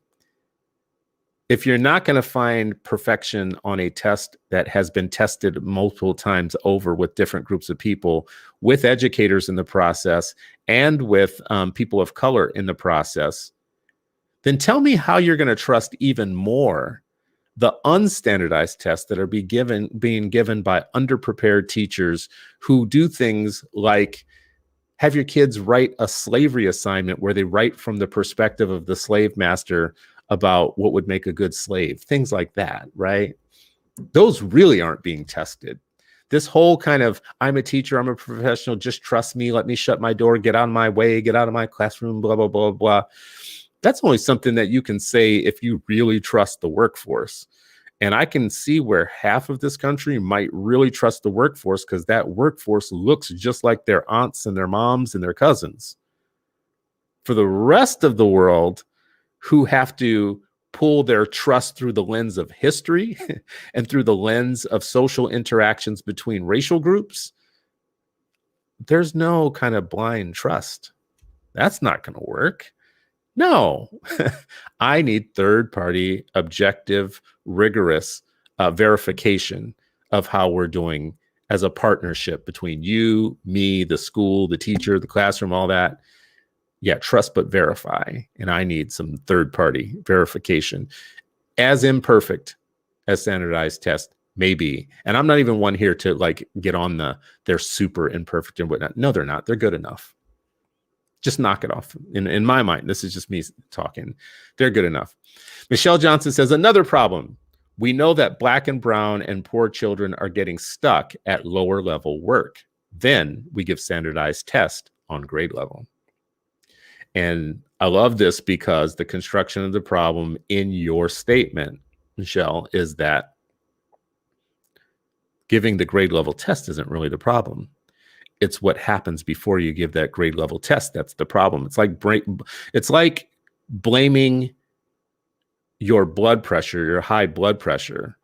if you're not going to find perfection on a test that has been tested multiple times over with different groups of people, with educators in the process, and with people of color in the process, then tell me how you're going to trust even more the unstandardized tests that are being given by underprepared teachers who do things like have your kids write a slavery assignment where they write from the perspective of the slave master about what would make a good slave, things like that, right? Those really aren't being tested. This whole kind of, I'm a teacher, I'm a professional, just trust me, let me shut my door, get out of my way, get out of my classroom, blah, blah, blah, blah. That's only something that you can say if you really trust the workforce. And I can see where half of this country might really trust the workforce because that workforce looks just like their aunts and their moms and their cousins. For the rest of the world, who have to pull their trust through the lens of history and through the lens of social interactions between racial groups, there's no kind of blind trust. That's not going to work. No, I need third-party, objective, rigorous verification of how we're doing as a partnership between you, me, the school, the teacher, the classroom, all that. Yeah, trust but verify. And I need some third-party verification. As imperfect as standardized tests may be. And I'm not even one here to like get on they're super imperfect and whatnot. No, they're not. They're good enough. Just knock it off. In my mind, this is just me talking. They're good enough. Michelle Johnson says, another problem. We know that Black and brown and poor children are getting stuck at lower level work. Then we give standardized tests on grade level. And I love this because the construction of the problem in your statement, Michelle, is that giving the grade level test isn't really the problem. It's what happens before you give that grade level test that's the problem. It's like blaming your blood pressure, your high blood pressure,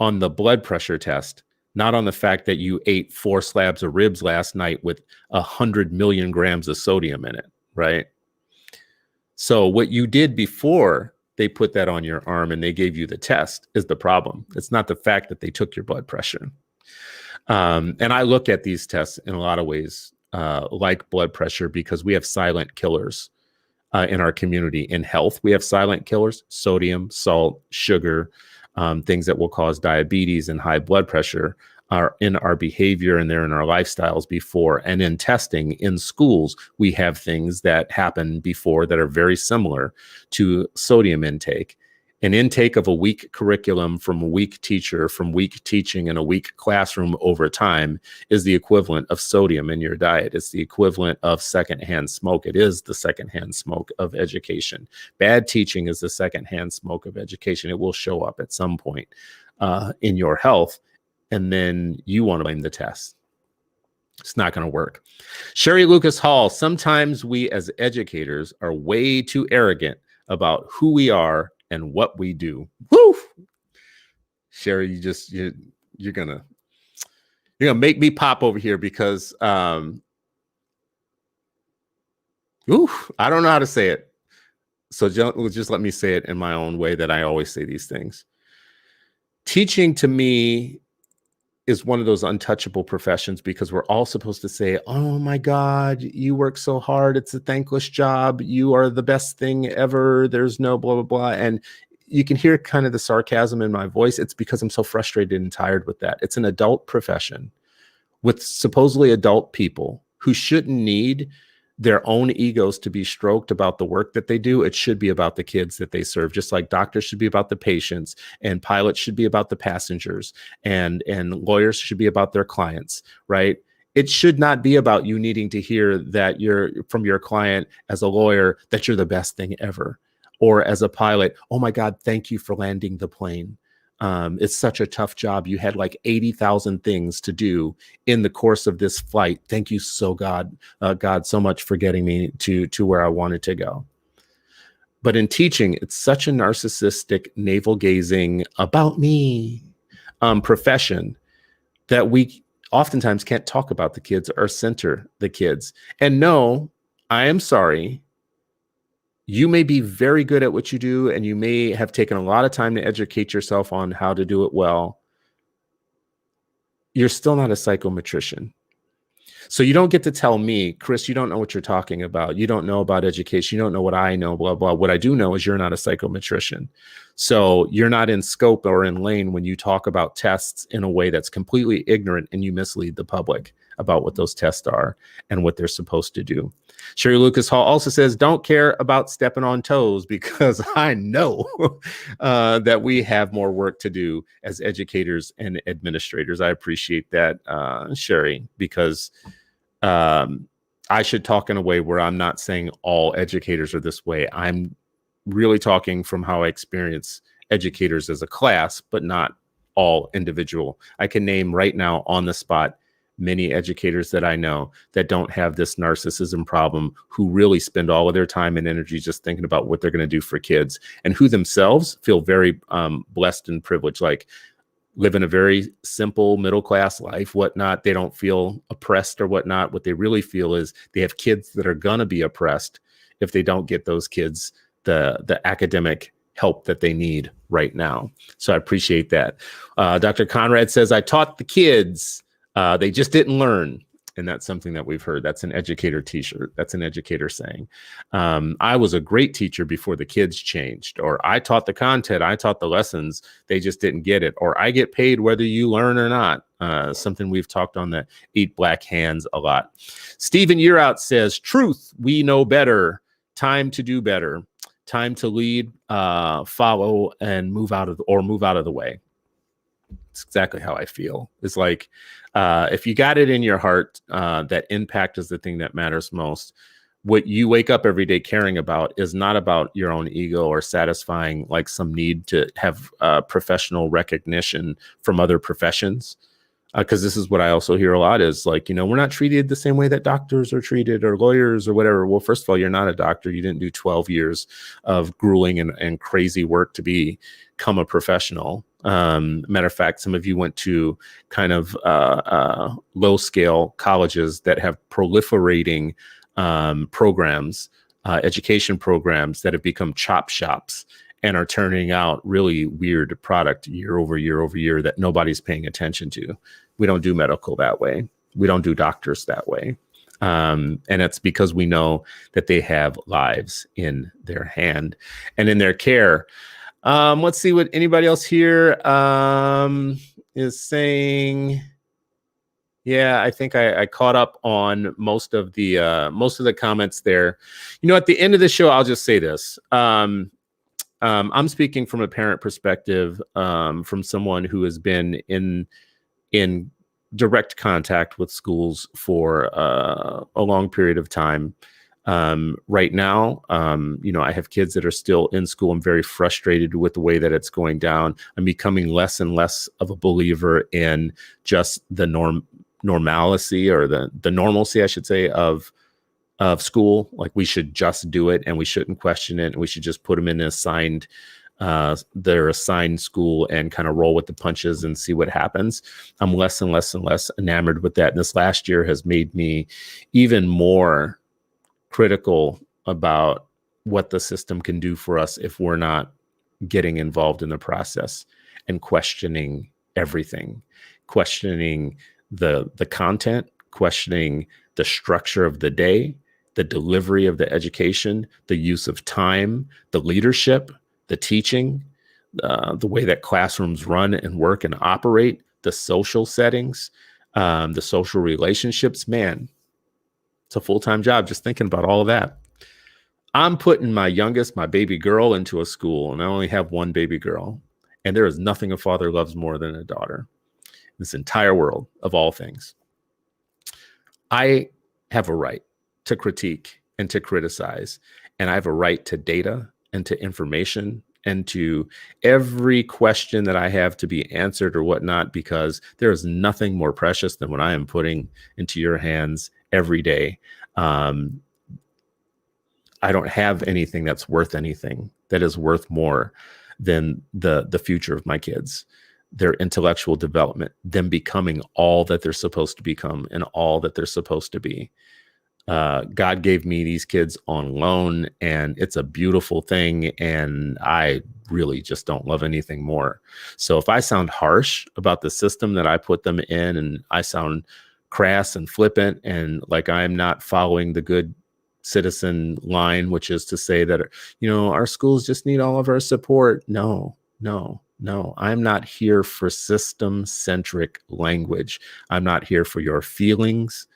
on the blood pressure test, not on the fact that you ate 4 slabs of ribs last night with 100 million grams of sodium in it, right? So what you did before they put that on your arm and they gave you the test is the problem. It's not the fact that they took your blood pressure. And I look at these tests in a lot of ways like blood pressure, because we have silent killers in our community. In health, we have silent killers: sodium, salt, sugar, things that will cause diabetes and high blood pressure are in our behavior, and they're in our lifestyles before. And in testing in schools, we have things that happen before that are very similar to sodium intake. An intake of a weak curriculum from a weak teacher, from weak teaching in a weak classroom over time is the equivalent of sodium in your diet. It's the equivalent of secondhand smoke. It is the secondhand smoke of education. Bad teaching is the secondhand smoke of education. It will show up at some point in your health, and then you want to blame the test. It's not going to work. Sherry Lucas Hall: sometimes we as educators are way too arrogant about who we are and what we do. Woo! Sherry, you're gonna make me pop over here, because I don't know how to say it. So just let me say it in my own way that I always say these things. Teaching to me is one of those untouchable professions, because we're all supposed to say, oh my God, you work so hard. It's a thankless job. You are the best thing ever. There's no blah, blah, blah. And you can hear kind of the sarcasm in my voice. It's because I'm so frustrated and tired with that. It's an adult profession with supposedly adult people who shouldn't need their own egos to be stroked about the work that they do. It should be about the kids that they serve, just like doctors should be about the patients, and pilots should be about the passengers, and lawyers should be about their clients, right? It should not be about you needing to hear that you're from your client as a lawyer that you're the best thing ever, or as a pilot, oh my God, thank you for landing the plane. It's such a tough job. You had like 80,000 things to do in the course of this flight. Thank you God so much for getting me to where I wanted to go. But in teaching, it's such a narcissistic, navel-gazing, about me profession that we oftentimes can't talk about the kids or center the kids. And no, I am sorry. You may be very good at what you do, and you may have taken a lot of time to educate yourself on how to do it well. You're still not a psychometrician. So you don't get to tell me, Chris, you don't know what you're talking about. You don't know about education. You don't know what I know, blah, blah. What I do know is you're not a psychometrician. So you're not in scope or in lane when you talk about tests in a way that's completely ignorant, and you mislead the public about what those tests are and what they're supposed to do. Sherry Lucas Hall also says, don't care about stepping on toes, because I know that we have more work to do as educators and administrators. I appreciate that, Sherry, because I should talk in a way where I'm not saying all educators are this way. I'm really talking from how I experience educators as a class, but not all individual. I can name right now on the spot many educators that I know that don't have this narcissism problem, who really spend all of their time and energy just thinking about what they're going to do for kids, and who themselves feel very blessed and privileged, like live in a very simple middle-class life, whatnot. They don't feel oppressed or whatnot. What they really feel is they have kids that are going to be oppressed if they don't get those kids the academic help that they need right now. So I appreciate that. Dr. Conrad says, I taught the kids. They just didn't learn. And that's something that we've heard. That's an educator t-shirt. That's an educator saying, I was a great teacher before the kids changed, or I taught the content, I taught the lessons, they just didn't get it, or I get paid whether you learn or not. Something we've talked on the Eat Black Hands a lot. Stephen Yearout says, truth, we know better, time to do better, time to lead, follow, and move out of the way. It's exactly how I feel. It's like, if you got it in your heart that impact is the thing that matters most, what you wake up every day caring about is not about your own ego or satisfying like some need to have professional recognition from other professions. Because this is what I also hear a lot is like, we're not treated the same way that doctors are treated, or lawyers or whatever. Well, first of all, you're not a doctor. You didn't do 12 years of grueling and crazy work to become a professional. Matter of fact, some of you went to kind of low scale colleges that have proliferating programs, education programs that have become chop shops and are turning out really weird product year over year over year that nobody's paying attention to. We don't do medical that way. We don't do doctors that way. And it's because we know that they have lives in their hand and in their care. Let's see what anybody else here is saying. Yeah, I think I caught up on most of the comments there. At the end of the show, I'll just say this. I'm speaking from a parent perspective, from someone who has been in direct contact with schools for a long period of time. Right now, I have kids that are still in school. I'm very frustrated with the way that it's going down. I'm becoming less and less of a believer in just the normalcy or the normalcy, I should say, of school. Like, we should just do it and we shouldn't question it. And we should just put them in their assigned school and kind of roll with the punches and see what happens. I'm less and less and less enamored with that. And this last year has made me even more critical about what the system can do for us if we're not getting involved in the process and questioning everything, questioning the content, questioning the structure of the day, the delivery of the education, the use of time, the leadership, the teaching, the way that classrooms run and work and operate, the social settings, the social relationships. Man, it's a full-time job just thinking about all of that. I'm putting my youngest, my baby girl, into a school, and I only have one baby girl. And there is nothing a father loves more than a daughter. This entire world of all things. I have a right to critique and to criticize, and I have a right to data and to information and to every question that I have to be answered or whatnot, because there is nothing more precious than what I am putting into your hands every day. I don't have anything that's worth anything that is worth more than the future of my kids, their intellectual development, them becoming all that they're supposed to become and all that they're supposed to be. God gave me these kids on loan, and it's a beautiful thing. And I really just don't love anything more. So if I sound harsh about the system that I put them in, and I sound crass and flippant and like I'm not following the good citizen line, which is to say that, our schools just need all of our support. No. I'm not here for system-centric language. I'm not here for your feelings.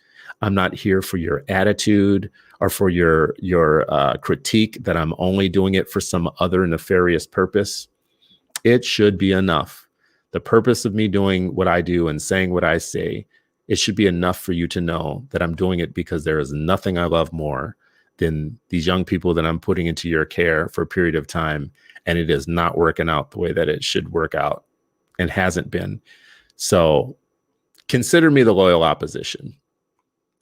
I'm not here for your attitude or for your critique that I'm only doing it for some other nefarious purpose. It should be enough. The purpose of me doing what I do and saying what I say, it should be enough for you to know that I'm doing it because there is nothing I love more than these young people that I'm putting into your care for a period of time, and it is not working out the way that it should work out and hasn't been. So consider me the loyal opposition.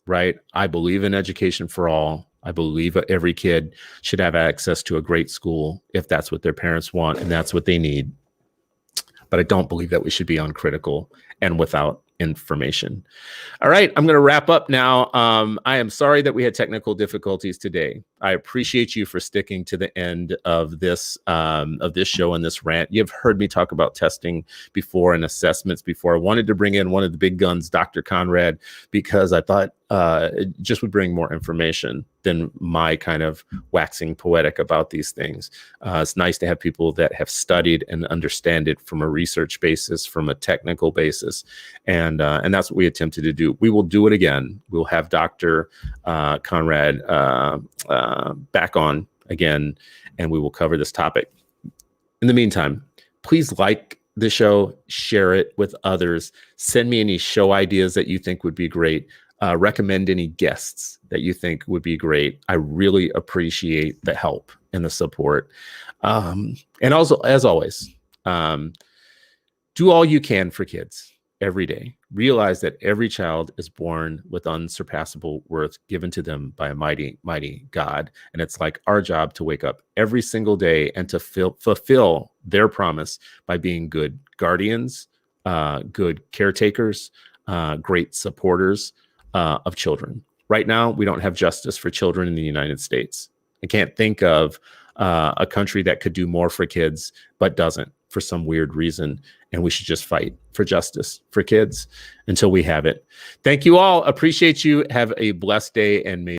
Right? I believe in education for all. I believe every kid should have access to a great school if that's what their parents want and that's what they need. But I don't believe that we should be uncritical and without information. All right, I'm going to wrap up now. I am sorry that we had technical difficulties today. I appreciate you for sticking to the end of this show and this rant. You've heard me talk about testing before and assessments before. I wanted to bring in one of the big guns, Dr. Conrad, because I thought it just would bring more information than my kind of waxing poetic about these things. It's nice to have people that have studied and understand it from a research basis, from a technical basis, and that's what we attempted to do. We will do it again. We'll have Dr. Conrad back on again, and we will cover this topic. In the meantime, please like the show, share it with others, send me any show ideas that you think would be great. Recommend any guests that you think would be great. I really appreciate the help and the support. And also, as always, do all you can for kids. every day. Realize that every child is born with unsurpassable worth given to them by a mighty, mighty God. And it's like our job to wake up every single day and to fulfill their promise by being good guardians, good caretakers, great supporters of children. Right now, we don't have justice for children in the United States. I can't think of a country that could do more for kids, but doesn't for some weird reason. And we should just fight for justice for kids until we have it. Thank you all. Appreciate you. Have a blessed day, and may